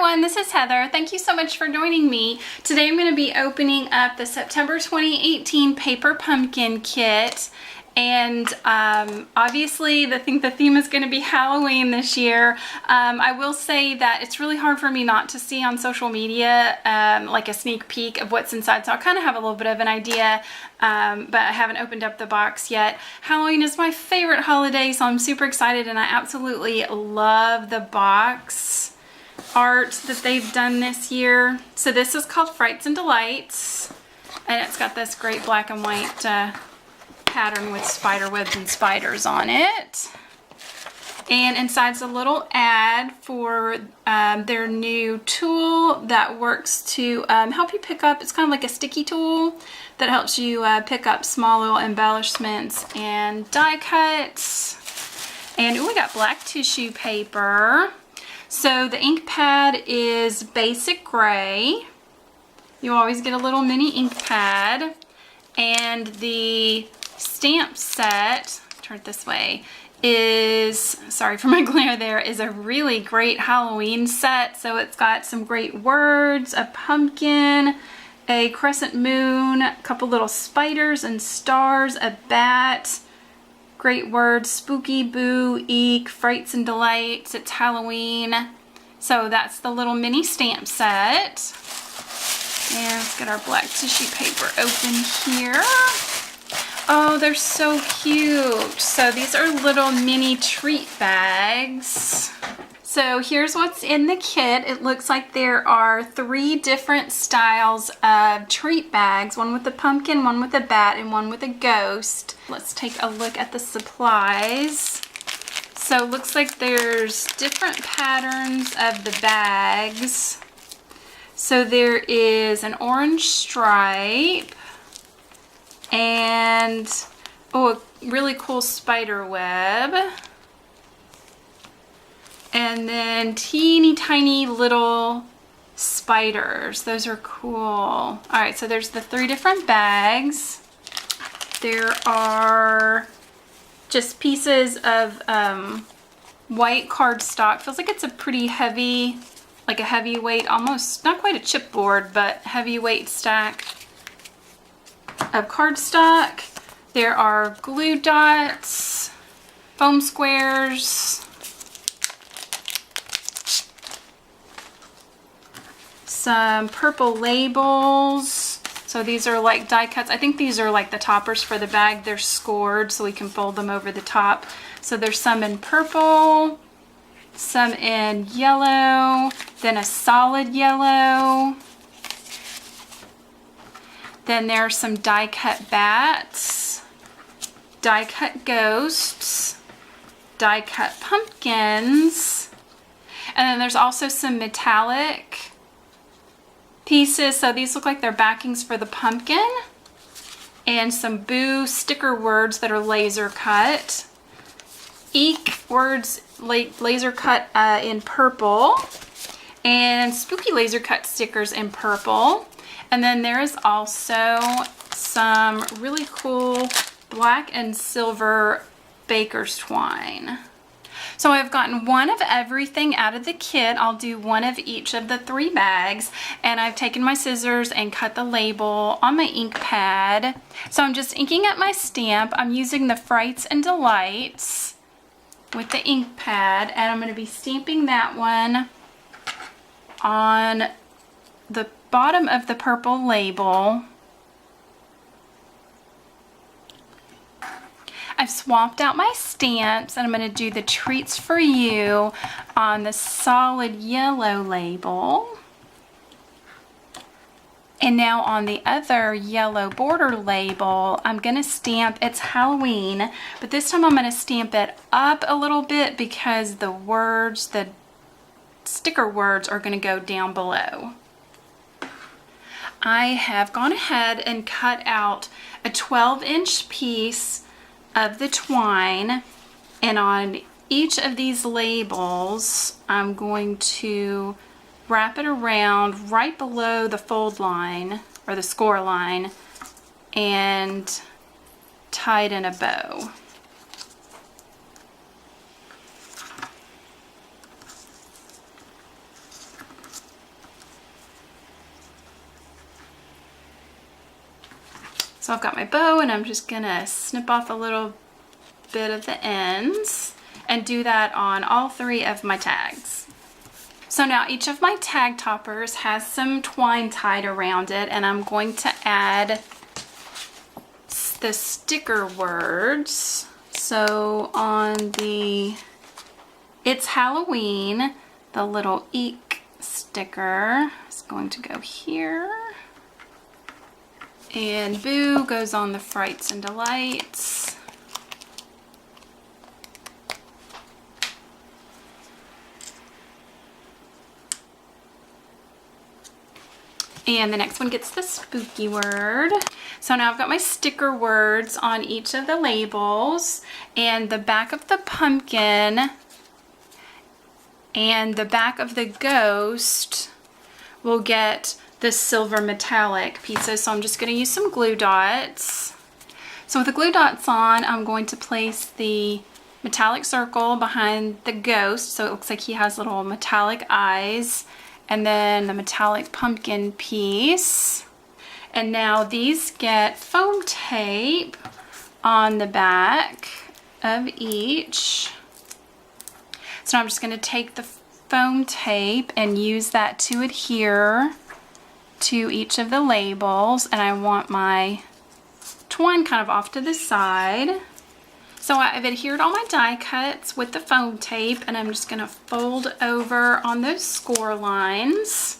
everyone, this is Heather. Thank you so much for joining me. Today I'm going to be opening up the September 2018 Paper Pumpkin Kit. And obviously I think the theme is going to be Halloween this year. I will say that it's really hard for me not to see on social media like a sneak peek of what's inside, so I kind of have a little bit of an idea, but I haven't opened up the box yet. Halloween is my favorite holiday, so I'm super excited, and I absolutely love the box art that they've done this year. So this is called Frights and Delights, and it's got this great black and white pattern with spider webs and spiders on it. And inside's a little ad for their new tool that works to help you pick up. It's kind of like a sticky tool that helps you pick up small little embellishments and die cuts. And we got black tissue paper. So the ink pad is basic gray. You always get a little mini ink pad. And the stamp set, turn it this way, is, sorry for my glare there, is a really great Halloween set. So it's got some great words, a pumpkin, a crescent moon, a couple little spiders and stars, a bat, great words, spooky, boo, eek, frights and delights. It's Halloween. So that's the little mini stamp set. And let's get our black tissue paper open here. Oh, they're so cute. So these are little mini treat bags. So here's what's in the kit. It looks like there are 3 different styles of treat bags. One with a pumpkin, one with a bat, and one with a ghost. Let's take a look at the supplies. So it looks like there's different patterns of the bags. So there is an orange stripe and, oh, a really cool spider web. And then teeny tiny little spiders. Those are cool. All right, so there's the 3 different bags. There are just pieces of white cardstock. Feels like it's a pretty heavy, like a heavyweight, almost not quite a chipboard, but heavyweight stack of cardstock. There are glue dots, foam squares, some purple labels. So these are like die cuts. I think these are like the toppers for the bag. They're scored so we can fold them over the top. So there's some in purple, some in yellow, then a solid yellow. Then there are some die cut bats, die cut ghosts, die cut pumpkins, and then there's also some metallic pieces. So these look like they're backings for the pumpkin, and some boo sticker words that are laser cut. Eek words laser cut in purple, and spooky laser cut stickers in purple. And then there is also some really cool black and silver baker's twine. So I've gotten one of everything out of the kit. I'll do one of each of the 3 bags, and I've taken my scissors and cut the label on my ink pad. So I'm just inking up my stamp. I'm using the Frights and Delights with the ink pad, and I'm going to be stamping that one on the bottom of the purple label. I've swapped out my stamps, and I'm going to do the treats for you on the solid yellow label. And now on the other yellow border label, I'm going to stamp, it's Halloween, but this time I'm going to stamp it up a little bit because the words, the sticker words, are going to go down below. I have gone ahead and cut out a 12-inch piece of the twine, and on each of these labels I'm going to wrap it around right below the fold line or the score line and tie it in a bow. So I've got my bow and I'm just gonna snip off a little bit of the ends and do that on all 3 of my tags. So now each of my tag toppers has some twine tied around it, and I'm going to add the sticker words. So on the It's Halloween, the little eek sticker is going to go here. And Boo goes on the Frights and Delights. And the next one gets the spooky word. So now I've got my sticker words on each of the labels, and the back of the pumpkin and the back of the ghost will get the silver metallic pieces. So I'm just going to use some glue dots. So with the glue dots on, I'm going to place the metallic circle behind the ghost, so it looks like he has little metallic eyes, and then the metallic pumpkin piece. And now these get foam tape on the back of each. So now I'm just going to take the foam tape and use that to adhere to each of the labels, and I want my twine kind of off to the side. So I've adhered all my die cuts with the foam tape, and I'm just going to fold over on those score lines.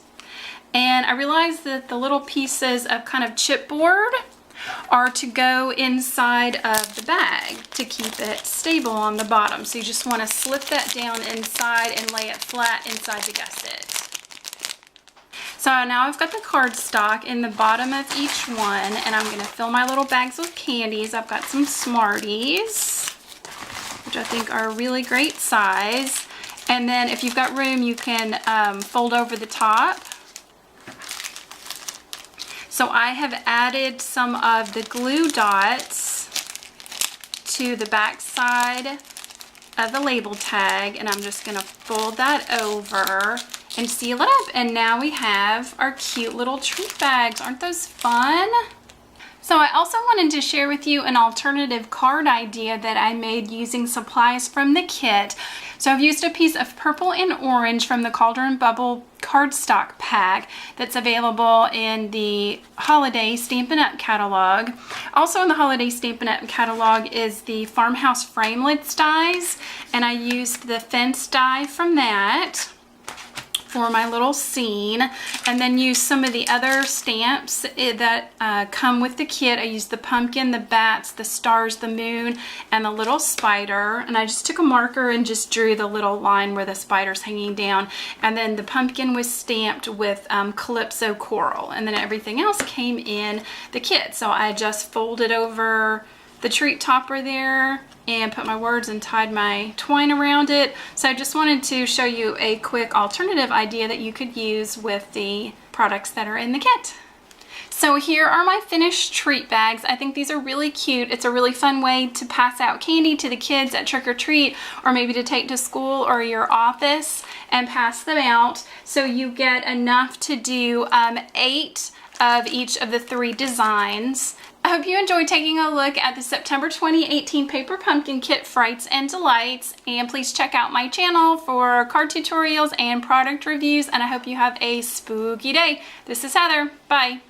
And I realized that the little pieces of kind of chipboard are to go inside of the bag to keep it stable on the bottom. So you just want to slip that down inside and lay it flat inside the gusset. So now I've got the cardstock in the bottom of each one, and I'm going to fill my little bags with candies. I've got some Smarties, which I think are a really great size. And then if you've got room, you can fold over the top. So I have added some of the glue dots to the back side of the label tag, and I'm just going to fold that over and seal it up. And now we have our cute little treat bags. Aren't those fun? So I also wanted to share with you an alternative card idea that I made using supplies from the kit. So I've used a piece of purple and orange from the Cauldron Bubble cardstock pack that's available in the Holiday Stampin' Up! Catalog. Also in the Holiday Stampin' Up! Catalog is the Farmhouse Framelits dies, and I used the fence die from that for my little scene, and then use some of the other stamps that come with the kit. I used the pumpkin, the bats, the stars, the moon, and the little spider, and I just took a marker and just drew the little line where the spider's hanging down, and then the pumpkin was stamped with Calypso coral, and then everything else came in the kit. So I just folded over the treat topper there and put my words and tied my twine around it. So I just wanted to show you a quick alternative idea that you could use with the products that are in the kit. So here are my finished treat bags. I think these are really cute. It's a really fun way to pass out candy to the kids at trick or treat, or maybe to take to school or your office and pass them out. So you get enough to do 8 of each of the 3 designs. I hope you enjoyed taking a look at the September 2018 Paper Pumpkin Kit Frights and Delights, and please check out my channel for card tutorials and product reviews, and I hope you have a spooky day. This is Heather. Bye.